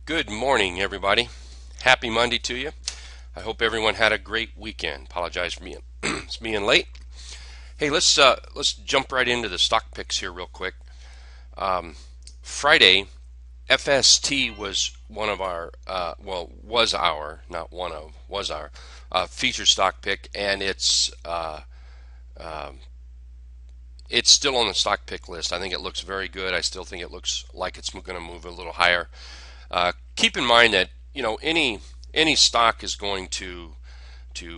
Good morning, everybody. Happy Monday to you. I hope everyone had a great weekend. Apologize for being late. Hey, let's jump right into the stock picks here real quick. Friday, FST was one of our was our not one of was our featured stock pick, and it's still on the stock pick list. I think it looks very good. I still think it looks like it's going to move a little higher. Keep in mind that any stock is going to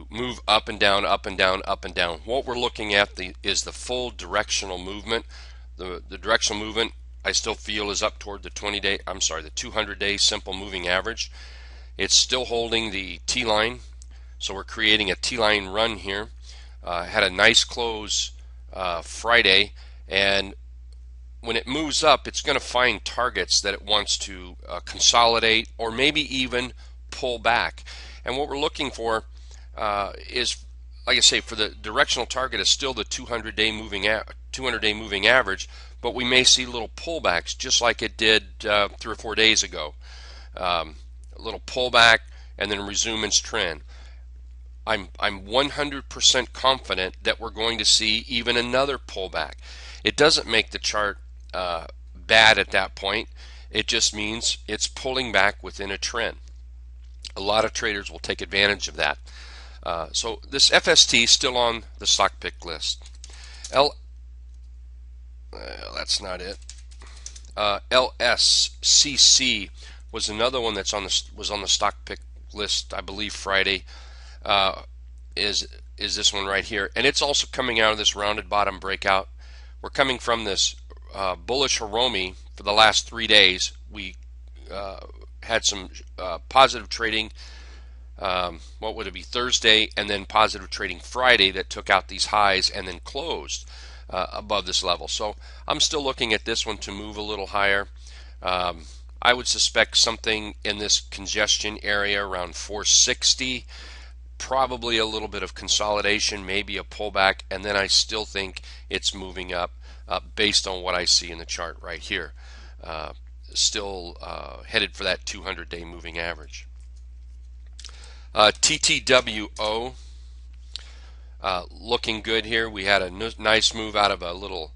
move up and down, up and down, up and down. What we're looking at is the full directional movement. The directional movement I still feel is up toward the 200-day simple moving average. It's still holding the T line, so we're creating a T line run here. Had a nice close Friday, and when it moves up, it's going to find targets that it wants to consolidate or maybe even pull back. And what we're looking for is, like I say, for the directional target is still the 200-day moving average, but we may see little pullbacks just like it did 3 or 4 days ago. A little pullback and then resume its trend. I'm 100% confident that we're going to see even another pullback. It doesn't make the chart bad at that point. It just means it's pulling back within a trend. A lot of traders will take advantage of that. So this FST is still on the stock pick list. That's not it. LSCC was another one that's was on the stock pick list, I believe Friday. Is this one right here, and it's also coming out of this rounded bottom breakout. We're coming from this bullish Hiromi for the last 3 days. We had some positive trading. What would it be, Thursday, and then positive trading Friday that took out these highs and then closed above this level. So I'm still looking at this one to move a little higher. I would suspect something in this congestion area around 460. Probably a little bit of consolidation, maybe a pullback, and then I still think it's moving up based on what I see in the chart right here. Still headed for that 200-day moving average. TTWO looking good here. We had a nice move out of a little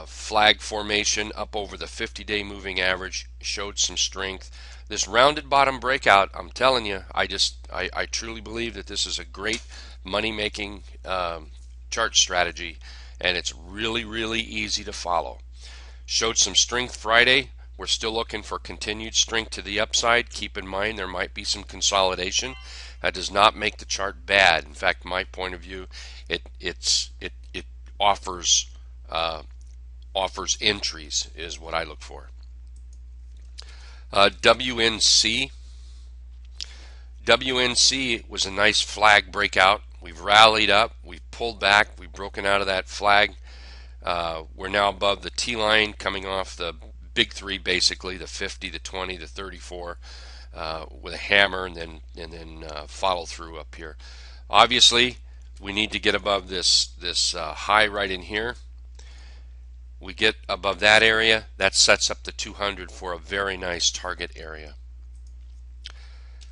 flag formation up over the 50-day moving average, showed some strength. This rounded bottom breakout, I'm telling you, I truly believe that this is a great money-making chart strategy, and it's really, really easy to follow. Showed some strength Friday. We're still looking for continued strength to the upside. Keep in mind there might be some consolidation. That does not make the chart bad. In fact, my point of view, it offers entries is what I look for. WNC was a nice flag breakout. We've rallied up, we've pulled back, we've broken out of that flag. We're now above the T line, coming off the big three, basically the 50, the 20, the 34, with a hammer, and then follow through up here. Obviously, we need to get above this high right in here. We get above that area, that sets up the 200 for a very nice target area.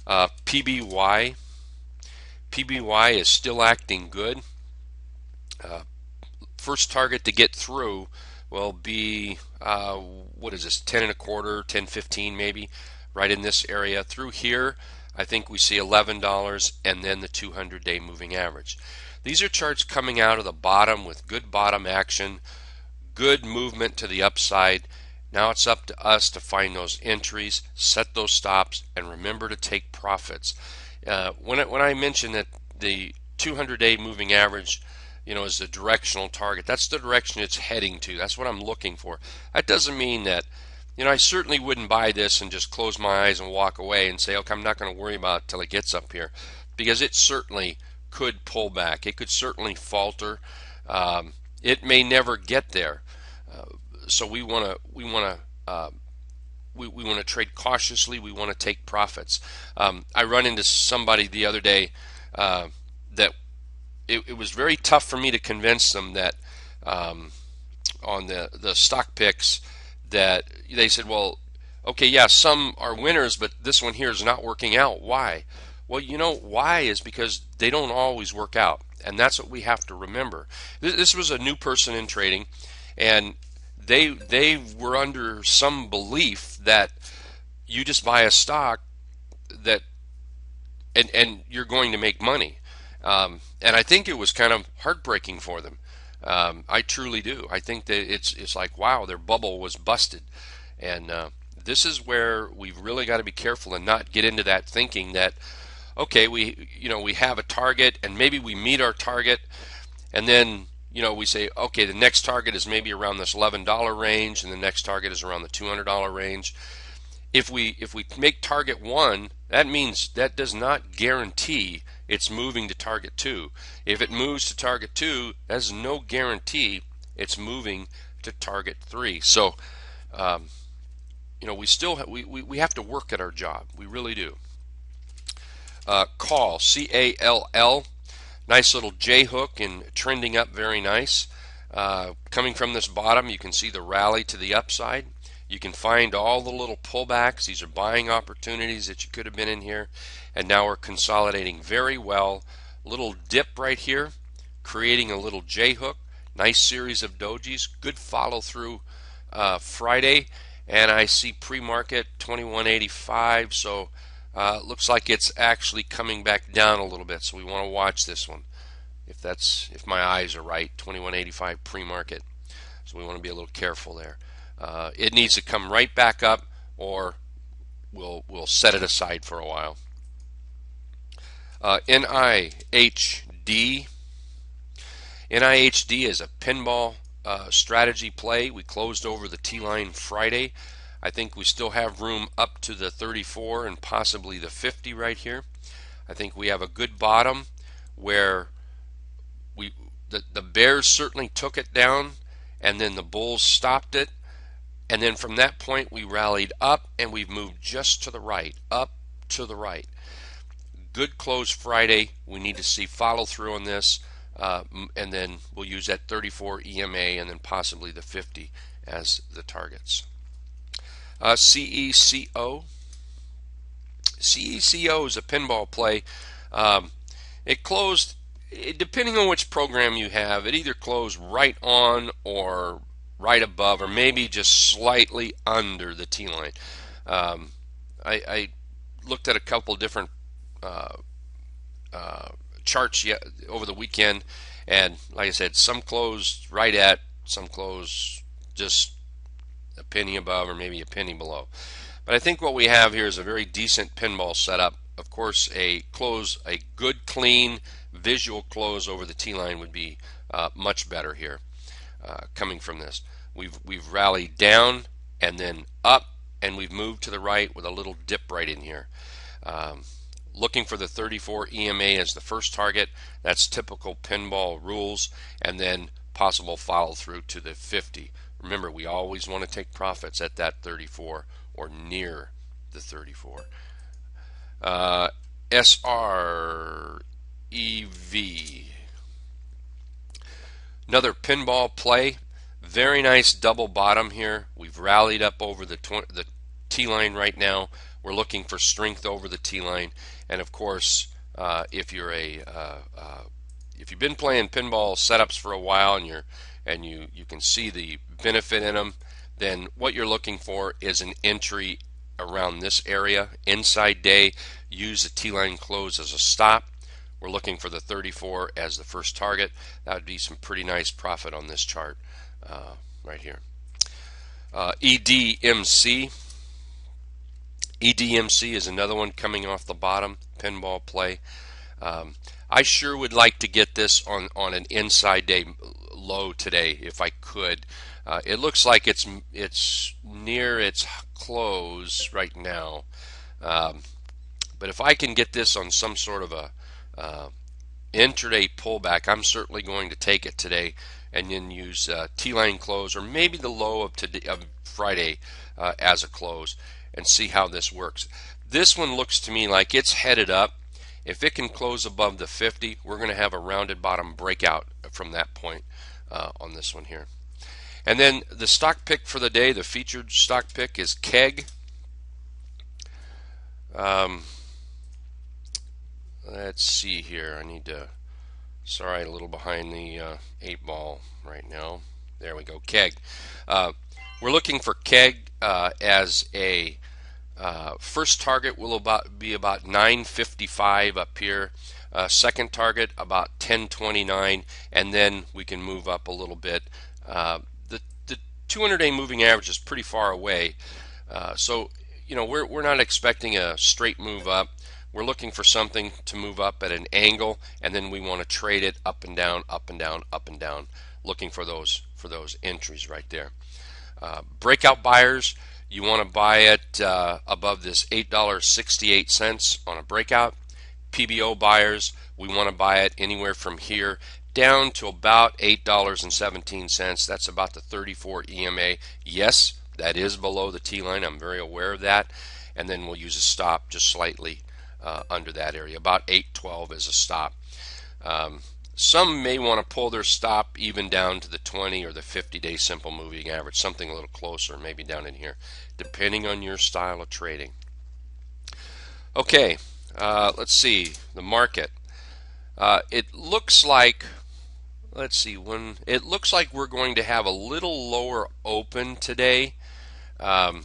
PBY is still acting good. First target to get through will be what is this, 10 and a quarter, 10.15 maybe, right in this area. Through here, I think we see $11 and then the 200-day moving average. These are charts coming out of the bottom with good bottom action, good movement to the upside. Now it's up to us to find those entries, set those stops, and remember to take profits. When I mentioned that the 200-day moving average, is the directional target, that's the direction it's heading to. That's what I'm looking for. That doesn't mean that, I certainly wouldn't buy this and just close my eyes and walk away and say, okay, I'm not going to worry about it till it gets up here, because it certainly could pull back. It could certainly falter. It may never get there. So we want to trade cautiously. We want to take profits. I run into somebody the other day that it was very tough for me to convince them that on the stock picks that they said, well, okay, yeah, some are winners, but this one here is not working out. Why? Well, why is because they don't always work out, and that's what we have to remember. This was a new person in trading, and they were under some belief that you just buy a stock that and you're going to make money. And I think it was kind of heartbreaking for them. I truly do. I think that it's like, wow, their bubble was busted, and this is where we've really got to be careful and not get into that thinking that, okay, we have a target and maybe we meet our target, and then we say, okay, the next target is maybe around this $11 range, and the next target is around the $200 range. If we make target 1, that means that does not guarantee it's moving to target 2. If it moves to target 2, that's no guarantee it's moving to target 3. So we have to work at our job. We really do. Call, CALL, nice little J hook and trending up very nice. Coming from this bottom, you can see the rally to the upside. You can find all the little pullbacks. These are buying opportunities that you could have been in here. And now we're consolidating very well. Little dip right here, creating a little J hook. Nice series of dojis. Good follow through Friday. And I see pre-market 2185. So looks like it's actually coming back down a little bit. So we want to watch this one. If my eyes are right, 2185 pre-market. So we want to be a little careful there. It needs to come right back up, or we'll set it aside for a while. NIHD. NIHD is a pinball strategy play. We closed over the T-line Friday. I think we still have room up to the 34 and possibly the 50 right here. I think we have a good bottom where the bears certainly took it down, and then the bulls stopped it. And then from that point, we rallied up, and we've moved just to the right, up to the right. Good close Friday. We need to see follow through on this, and then we'll use that 34 EMA and then possibly the 50 as the targets. CECO. CECO is a pinball play. It closed, depending on which program you have, it either closed right on or right above, or maybe just slightly under the T-line. I looked at a couple different charts over the weekend, and like I said, some closed right at, some closed just a penny above or maybe a penny below. But I think what we have here is a very decent pinball setup. Of course, a good, clean, visual close over the T-line would be much better here. Coming from this, we've rallied down and then up, and we've moved to the right with a little dip right in here. Looking for the 34 EMA as the first target. That's typical pinball rules, and then possible follow through to the 50. Remember, we always want to take profits at that 34 or near the 34. SREV. Another pinball play. Very nice double bottom here. We've rallied up over the T-line right now. We're looking for strength over the T-line, and of course, if you've been playing pinball setups for a while and you can see the benefit in them, then what you're looking for is an entry around this area. Inside day, use the T-line close as a stop. We're looking for the 34 as the first target. That would be some pretty nice profit on this chart right here. EDMC. EDMC is another one coming off the bottom, pinball play. I sure would like to get this on an inside day low today if I could. It looks like it's near its close right now. But if I can get this on some sort of a intraday pullback, I'm certainly going to take it today and then use T-line close or maybe the low of Friday as a close and see how this works. This one looks to me like it's headed up. If it can close above the 50, we're going to have a rounded bottom breakout from that point on this one here. And then the stock pick for the day, the featured stock pick is KEG. Um, let's see here. I need to. Sorry, a little behind the 8 ball right now. There we go. Keg. Uh, we're looking for keg as a first target will be about 955 up here. Second target about 1029, and then we can move up a little bit. The 200-day moving average is pretty far away, so we're not expecting a straight move up. We're looking for something to move up at an angle, and then we want to trade it up and down, up and down, up and down, looking for those entries right there. Breakout buyers, you want to buy it above this $8.68 on a breakout. PBO buyers, we want to buy it anywhere from here down to about $8.17. That's about the 34 EMA. Yes, that is below the T line. I'm very aware of that. And then we'll use a stop just slightly under that area. About 812 is a stop. Some may want to pull their stop even down to the 20 or the 50-day simple moving average, something a little closer, maybe down in here, depending on your style of trading. Okay, let's see the market. It looks like, let's see, it looks like we're going to have a little lower open today. The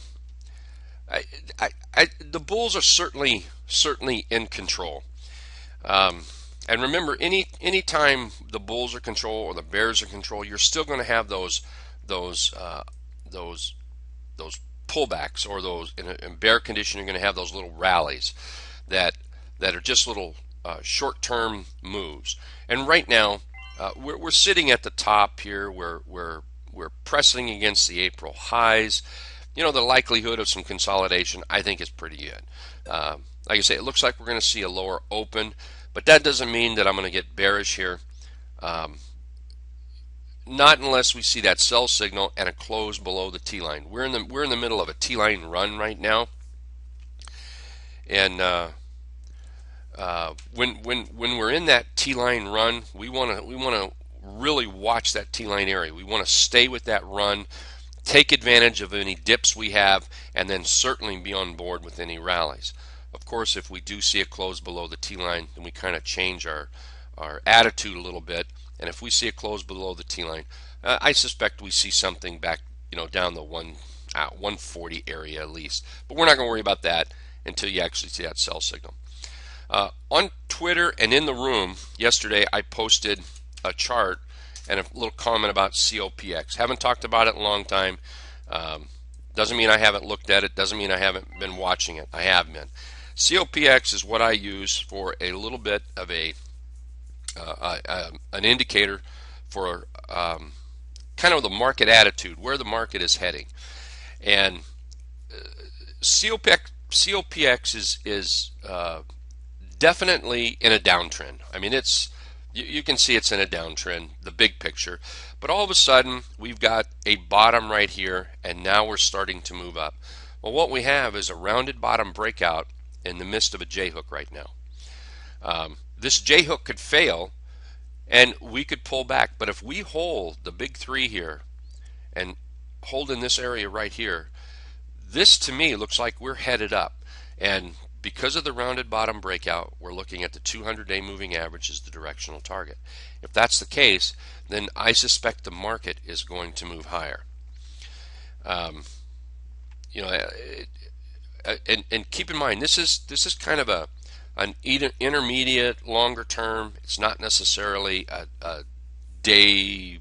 bulls are certainly in control. And remember, any time the bulls are control or the bears are control, you're still going to have those pullbacks, or those in bear condition. You're going to have those little rallies that are just little short-term moves. And right now, we're sitting at the top here. We're pressing against the April highs. The likelihood of some consolidation, I think, is pretty good. Like I say, it looks like we're going to see a lower open, but that doesn't mean that I'm going to get bearish here. Not unless we see that sell signal and a close below the T line. We're in the middle of a T line run right now, and when we're in that T line run, we want to really watch that T line area. We want to stay with that run, take advantage of any dips we have, and then certainly be on board with any rallies. Of course, if we do see a close below the T line, then we kind of change our attitude a little bit. And if we see a close below the T line, I suspect we see something back, down the 140 area at least. But we're not going to worry about that until you actually see that sell signal. On Twitter and in the room yesterday, I posted a chart and a little comment about COPX. Haven't talked about it in a long time. Doesn't mean I haven't looked at it. Doesn't mean I haven't been watching it. I have been. COPX is what I use for a little bit of an indicator for kind of the market attitude, where the market is heading. And COPX is definitely in a downtrend. I mean, you can see it's in a downtrend, the big picture. But all of a sudden, we've got a bottom right here, and now we're starting to move up. Well, what we have is a rounded bottom breakout in the midst of a J-hook right now. This J-hook could fail, and we could pull back. But if we hold the big three here and hold in this area right here, this to me looks like we're headed up. And because of the rounded bottom breakout, we're looking at the 200-day moving average as the directional target. If that's the case, then I suspect the market is going to move higher. And keep in mind, this is kind of an intermediate, longer term. It's not necessarily a day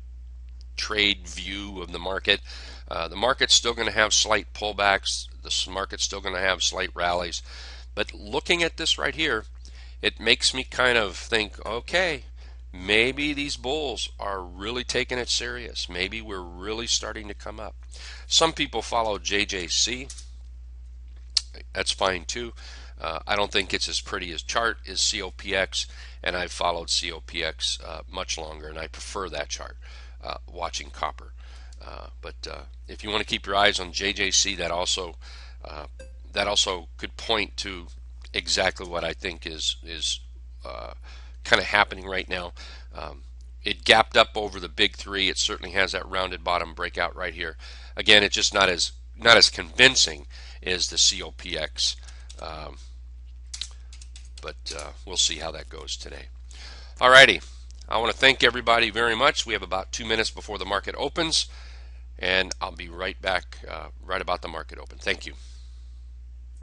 trade view of the market. The market's still going to have slight pullbacks. The market's still going to have slight rallies. But looking at this right here, it makes me kind of think, okay, maybe these bulls are really taking it serious. Maybe we're really starting to come up. Some people follow JJC. That's fine too. I don't think it's as pretty as chart as COPX, and I've followed COPX much longer, and I prefer that chart, watching copper. But if you want to keep your eyes on JJC, that also could point to exactly what I think is kind of happening right now. It gapped up over the big three. It certainly has that rounded bottom breakout right here. Again, it's just not as convincing as the COPX but we'll see how that goes today. Alrighty, I want to thank everybody very much. We have about 2 minutes before the market opens, and I'll be right back right about the market open. Thank you.